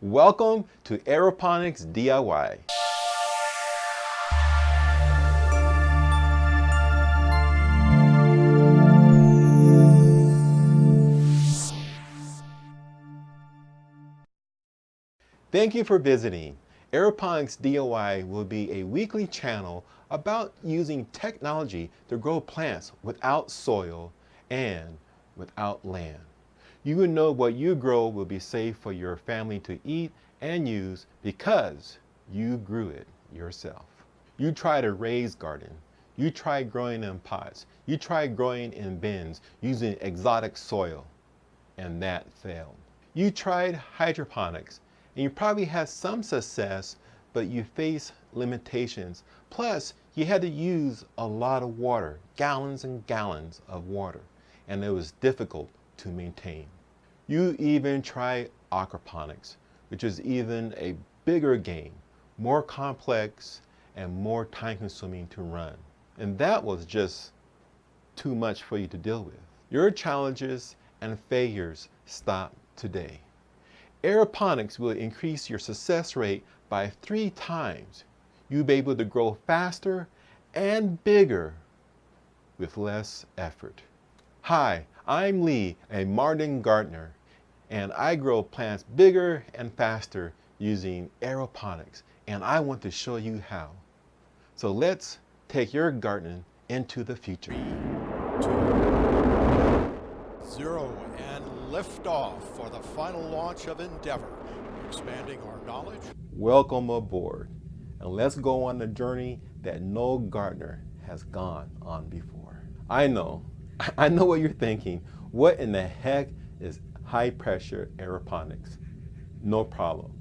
Welcome to Aeroponics DIY. Thank you for visiting. Aeroponics DIY will be a weekly channel about using technology to grow plants without soil and without land. You will know what you grow will be safe for your family to eat and use because you grew it yourself. You tried a raised garden. You tried growing in pots. You tried growing in bins using exotic soil, and that failed. You tried hydroponics, and you probably had some success, but you faced limitations. Plus, you had to use a lot of water, gallons and gallons of water, and it was difficult to maintain. You even tried aquaponics, which is even a bigger game, more complex and more time-consuming to run. And that was just too much for you to deal with. Your challenges and failures stop today. Aeroponics will increase your success rate by 3 times. You'll be able to grow faster and bigger with less effort. Hi, I'm Lee, a modern gardener, and I grow plants bigger and faster using aeroponics, and I want to show you how. So let's take your gardening into the future. 3, 2, 0, and liftoff for the final launch of Endeavour, expanding our knowledge. Welcome aboard, and let's go on the journey that no gardener has gone on before. I know what you're thinking. What in the heck is high pressure aeroponics? No problem.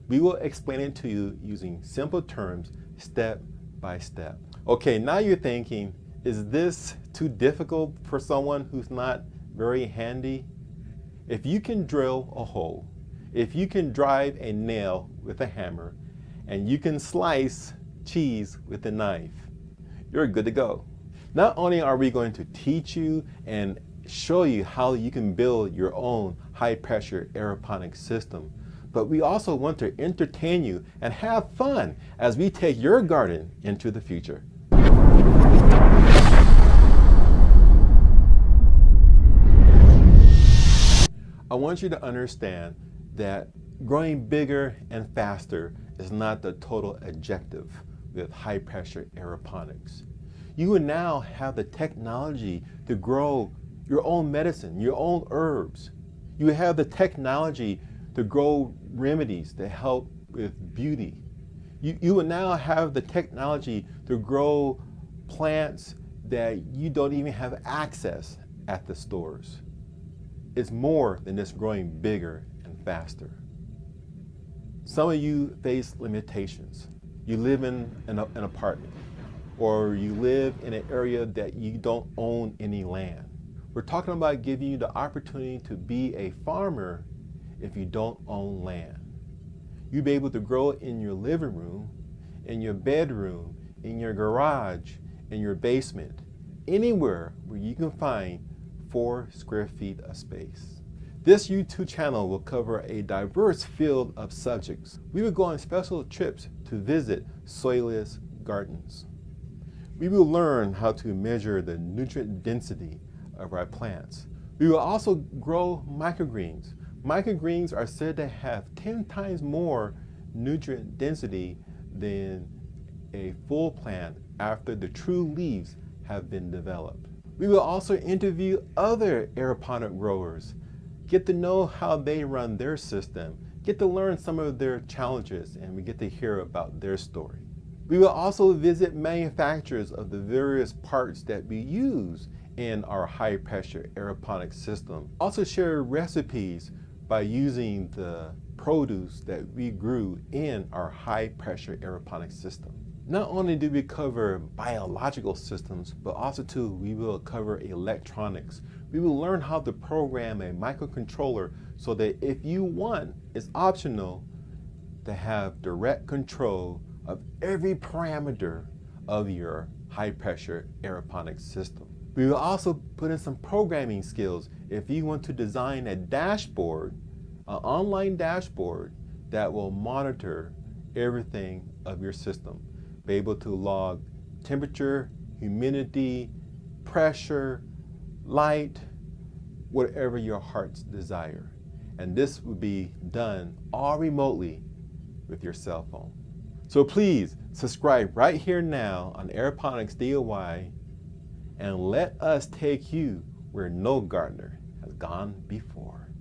We will explain it to you using simple terms, step by step. Okay, now you're thinking, is this too difficult for someone who's not very handy? If you can drill a hole, if you can drive a nail with a hammer, and you can slice cheese with a knife, you're good to go. Not only are we going to teach you and show you how you can build your own high-pressure aeroponics system, but we also want to entertain you and have fun as we take your garden into the future. I want you to understand that growing bigger and faster is not the total objective with high-pressure aeroponics. You will now have the technology to grow your own medicine, your own herbs. You have the technology to grow remedies to help with beauty. You will now have the technology to grow plants that you don't even have access at the stores. It's more than just growing bigger and faster. Some of you face limitations. You live in an apartment, or you live in an area that you don't own any land. We're talking about giving you the opportunity to be a farmer if you don't own land. You'll be able to grow in your living room, in your bedroom, in your garage, in your basement, anywhere where you can find 4 square feet of space. This YouTube channel will cover a diverse field of subjects. We will go on special trips to visit soilless gardens. We will learn how to measure the nutrient density of our plants. We will also grow microgreens. Microgreens are said to have 10 times more nutrient density than a full plant after the true leaves have been developed. We will also interview other aeroponic growers, get to know how they run their system, get to learn some of their challenges, and we get to hear about their story. We will also visit manufacturers of the various parts that we use in our high pressure aeroponic system. Also share recipes by using the produce that we grew in our high pressure aeroponic system. Not only do we cover biological systems, but also too, we will cover electronics. We will learn how to program a microcontroller so that if you want, it's optional to have direct control of every parameter of your high pressure aeroponic system. We will also put in some programming skills if you want to design a dashboard, an online dashboard that will monitor everything of your system, be able to log temperature, humidity, pressure, light, whatever your heart's desire. And this would be done all remotely with your cell phone. So please subscribe right here now on Aeroponics DIY and let us take you where no gardener has gone before.